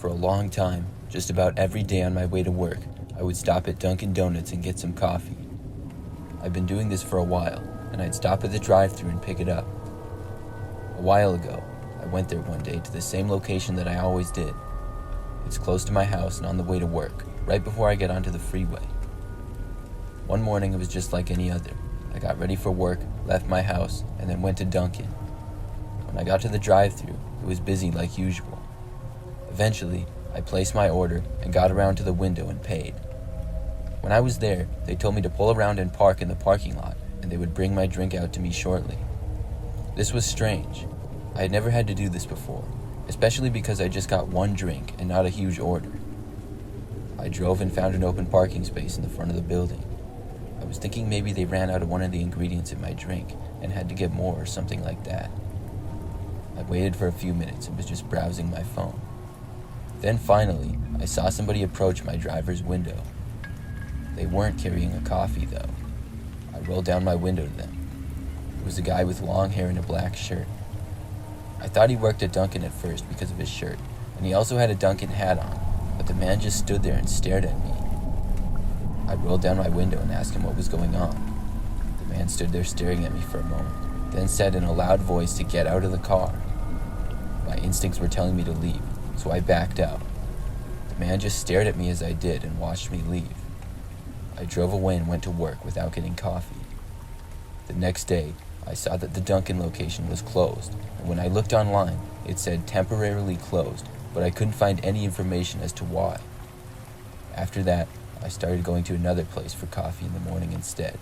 For a long time, just about every day on my way to work, I would stop at Dunkin' Donuts and get some coffee. I've been doing this for a while, and I'd stop at the drive-thru and pick it up. A while ago, I went there one day to the same location that I always did. It's close to my house and on the way to work, right before I get onto the freeway. One morning it was just like any other. I got ready for work, left my house, and then went to Dunkin'. When I got to the drive-thru, it was busy like usual. Eventually, I placed my order and got around to the window and paid. When I was there, they told me to pull around and park in the parking lot, and they would bring my drink out to me shortly. This was strange. I had never had to do this before, especially because I just got one drink and not a huge order. I drove and found an open parking space in the front of the building. I was thinking maybe they ran out of one of the ingredients in my drink and had to get more or something like that. I waited for a few minutes and was just browsing my phone. Then finally, I saw somebody approach my driver's window. They weren't carrying a coffee though. I rolled down my window to them. It was a guy with long hair and a black shirt. I thought he worked at Dunkin' at first because of his shirt, and he also had a Dunkin' hat on, but the man just stood there and stared at me. I rolled down my window and asked him what was going on. The man stood there staring at me for a moment, then said in a loud voice to get out of the car. My instincts were telling me to leave, so I backed out. The man just stared at me as I did and watched me leave. I drove away and went to work without getting coffee. The next day, I saw that the Dunkin' location was closed, and when I looked online, it said temporarily closed, but I couldn't find any information as to why. After that, I started going to another place for coffee in the morning instead.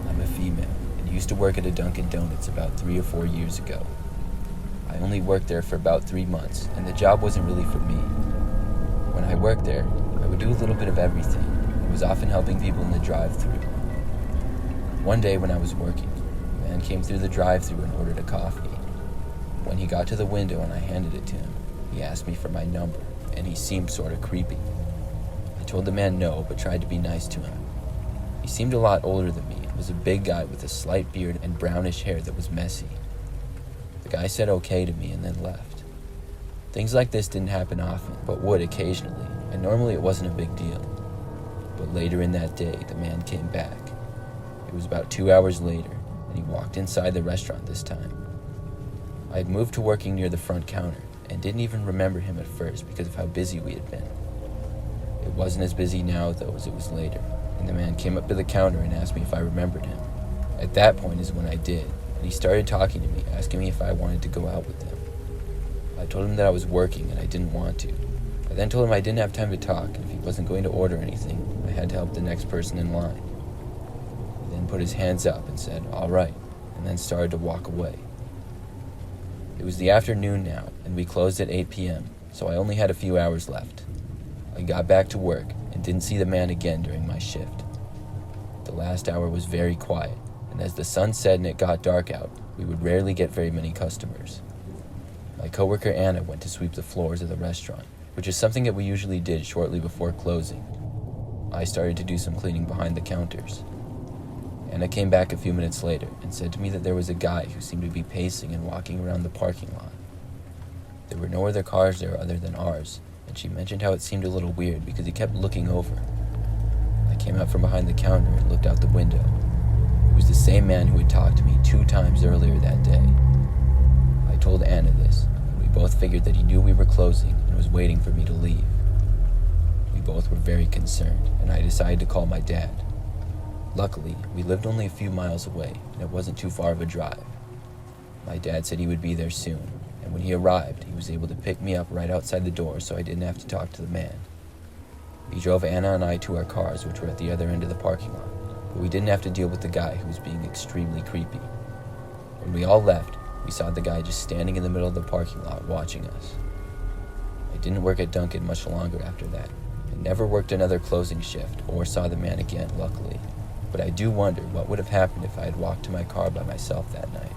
I'm a female and used to work at a Dunkin' Donuts about 3 or 4 years ago. I only worked there for about 3 months, and the job wasn't really for me. When I worked there, I would do a little bit of everything. I was often helping people in the drive-thru. One day when I was working, a man came through the drive-thru and ordered a coffee. When he got to the window and I handed it to him, he asked me for my number, and he seemed sort of creepy. I told the man no, but tried to be nice to him. He seemed a lot older than me and was a big guy with a slight beard and brownish hair that was messy. The guy said okay to me and then left. Things like this didn't happen often, but would occasionally, and normally it wasn't a big deal. But later in that day, the man came back. It was about 2 hours later, and he walked inside the restaurant this time. I had moved to working near the front counter, and didn't even remember him at first because of how busy we had been. It wasn't as busy now, though, as it was later, and the man came up to the counter and asked me if I remembered him. At that point is when I did, and he started talking to me, asking me if I wanted to go out with him. I told him that I was working and I didn't want to. I then told him I didn't have time to talk, and if he wasn't going to order anything, I had to help the next person in line. He then put his hands up and said, "All right," and then started to walk away. It was the afternoon now, and we closed at 8 p.m., so I only had a few hours left. I got back to work and didn't see the man again during my shift. The last hour was very quiet, and as the sun set and it got dark out, we would rarely get very many customers. My coworker Anna went to sweep the floors of the restaurant, which is something that we usually did shortly before closing. I started to do some cleaning behind the counters. Anna came back a few minutes later and said to me that there was a guy who seemed to be pacing and walking around the parking lot. There were no other cars there other than ours, and she mentioned how it seemed a little weird because he kept looking over. I came out from behind the counter and looked out the window. It was the same man who had talked to me 2 times earlier that day. I told Anna this, and we both figured that he knew we were closing and was waiting for me to leave. We both were very concerned, and I decided to call my dad. Luckily, we lived only a few miles away, and it wasn't too far of a drive. My dad said he would be there soon, and when he arrived, he was able to pick me up right outside the door so I didn't have to talk to the man. He drove Anna and I to our cars, which were at the other end of the parking lot, but we didn't have to deal with the guy who was being extremely creepy. When we all left, we saw the guy just standing in the middle of the parking lot watching us. I didn't work at Dunkin' much longer after that, and never worked another closing shift or saw the man again, luckily. But I do wonder what would have happened if I had walked to my car by myself that night.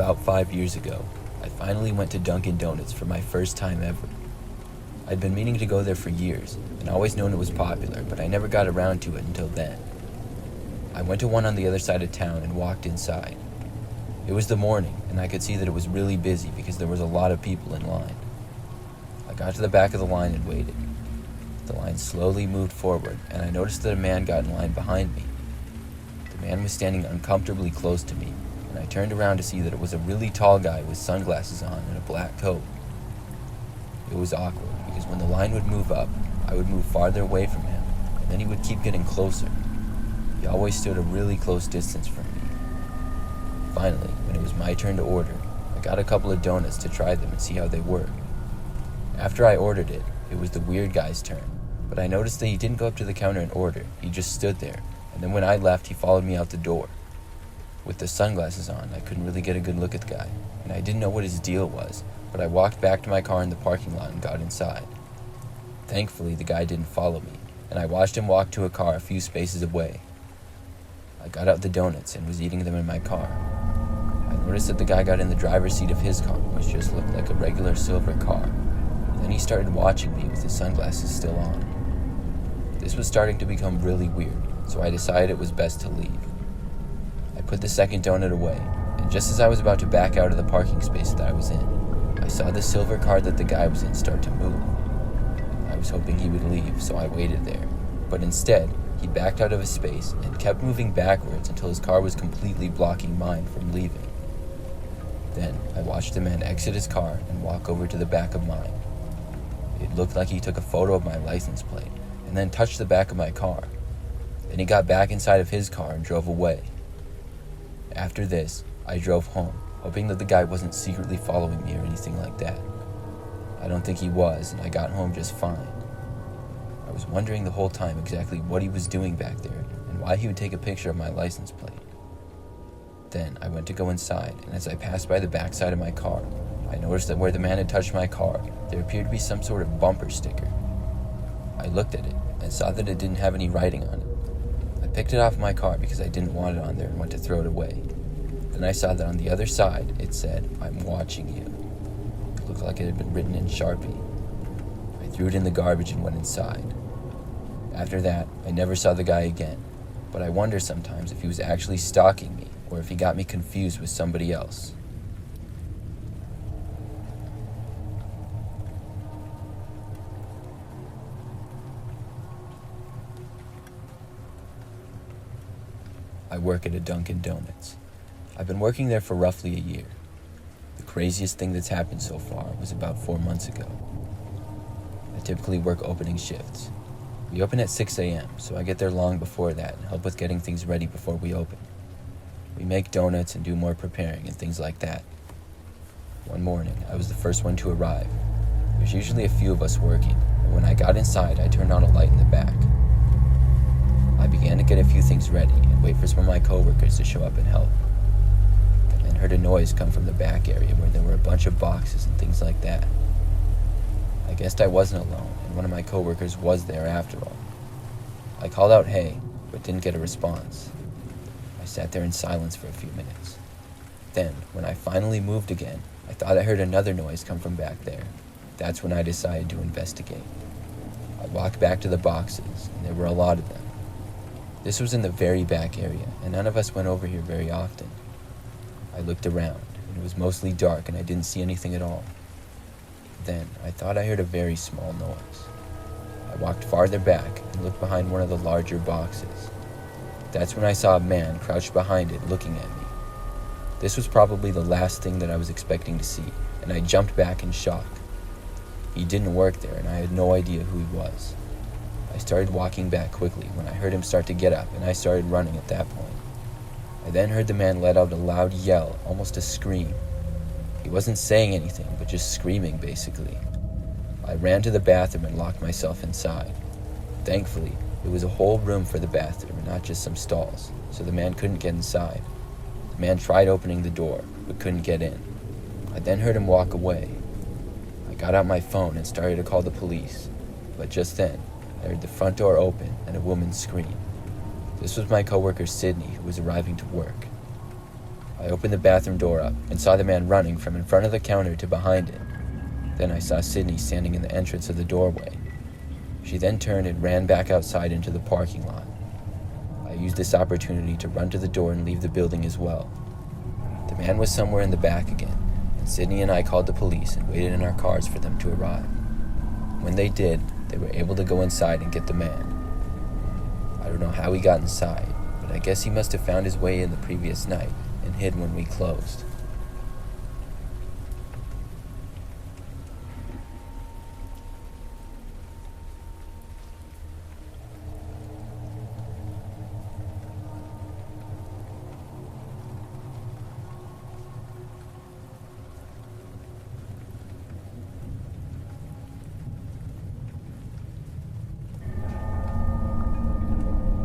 about 5 years ago, I finally went to Dunkin' Donuts for my first time ever. I'd been meaning to go there for years, and always known it was popular, but I never got around to it until then. I went to one on the other side of town and walked inside. It was the morning, and I could see that it was really busy because there was a lot of people in line. I got to the back of the line and waited. The line slowly moved forward, and I noticed that a man got in line behind me. The man was standing uncomfortably close to me, and I turned around to see that it was a really tall guy with sunglasses on and a black coat. It was awkward, because when the line would move up, I would move farther away from him, and then he would keep getting closer. He always stood a really close distance from me. Finally, when it was my turn to order, I got a couple of donuts to try them and see how they were. After I ordered it, it was the weird guy's turn, but I noticed that he didn't go up to the counter and order. He just stood there, and then when I left, he followed me out the door. With the sunglasses on, I couldn't really get a good look at the guy, and I didn't know what his deal was, but I walked back to my car in the parking lot and got inside. Thankfully, the guy didn't follow me, and I watched him walk to a car a few spaces away. I got out the donuts and was eating them in my car. I noticed that the guy got in the driver's seat of his car, which just looked like a regular silver car. Then he started watching me with his sunglasses still on. This was starting to become really weird, so I decided it was best to leave. I put the second donut away, and just as I was about to back out of the parking space that I was in, I saw the silver car that the guy was in start to move. I was hoping he would leave, so I waited there, but instead, he backed out of his space and kept moving backwards until his car was completely blocking mine from leaving. Then, I watched the man exit his car and walk over to the back of mine. It looked like he took a photo of my license plate and then touched the back of my car. Then he got back inside of his car and drove away. After this, I drove home, hoping that the guy wasn't secretly following me or anything like that. I don't think he was, and I got home just fine. I was wondering the whole time exactly what he was doing back there and why he would take a picture of my license plate. Then I went to go inside, and as I passed by the backside of my car, I noticed that where the man had touched my car, there appeared to be some sort of bumper sticker. I looked at it and saw that it didn't have any writing on it. I picked it off my car because I didn't want it on there and went to throw it away. Then I saw that on the other side, it said, "I'm watching you." It looked like it had been written in Sharpie. I threw it in the garbage and went inside. After that, I never saw the guy again, but I wonder sometimes if he was actually stalking me or if he got me confused with somebody else. I work at a Dunkin' Donuts. I've been working there for roughly a year. The craziest thing that's happened so far was about 4 months ago. I typically work opening shifts. We open at 6 a.m., so I get there long before that and help with getting things ready before we open. We make donuts and do more preparing and things like that. One morning, I was the first one to arrive. There's usually a few of us working, and when I got inside, I turned on a light in the back. I began to get a few things ready and wait for some of my coworkers to show up and help. I then heard a noise come from the back area where there were a bunch of boxes and things like that. I guessed I wasn't alone, and one of my coworkers was there after all. I called out "hey," but didn't get a response. I sat there in silence for a few minutes. Then, when I finally moved again, I thought I heard another noise come from back there. That's when I decided to investigate. I walked back to the boxes, and there were a lot of them. This was in the very back area, and none of us went over here very often. I looked around, and it was mostly dark, and I didn't see anything at all. Then, I thought I heard a very small noise. I walked farther back and looked behind one of the larger boxes. That's when I saw a man crouched behind it looking at me. This was probably the last thing that I was expecting to see, and I jumped back in shock. He didn't work there, and I had no idea who he was. I started walking back quickly when I heard him start to get up, and I started running at that point. I then heard the man let out a loud yell, almost a scream. He wasn't saying anything, but just screaming, basically. I ran to the bathroom and locked myself inside. Thankfully, it was a whole room for the bathroom and not just some stalls, so the man couldn't get inside. The man tried opening the door, but couldn't get in. I then heard him walk away. I got out my phone and started to call the police, but just then, I heard the front door open and a woman scream. This was my coworker Sydney, who was arriving to work. I opened the bathroom door up and saw the man running from in front of the counter to behind it. Then I saw Sydney standing in the entrance of the doorway. She then turned and ran back outside into the parking lot. I used this opportunity to run to the door and leave the building as well. The man was somewhere in the back again, and Sydney and I called the police and waited in our cars for them to arrive. When they did, they were able to go inside and get the man. I don't know how he got inside, but I guess he must have found his way in the previous night and hid when we closed.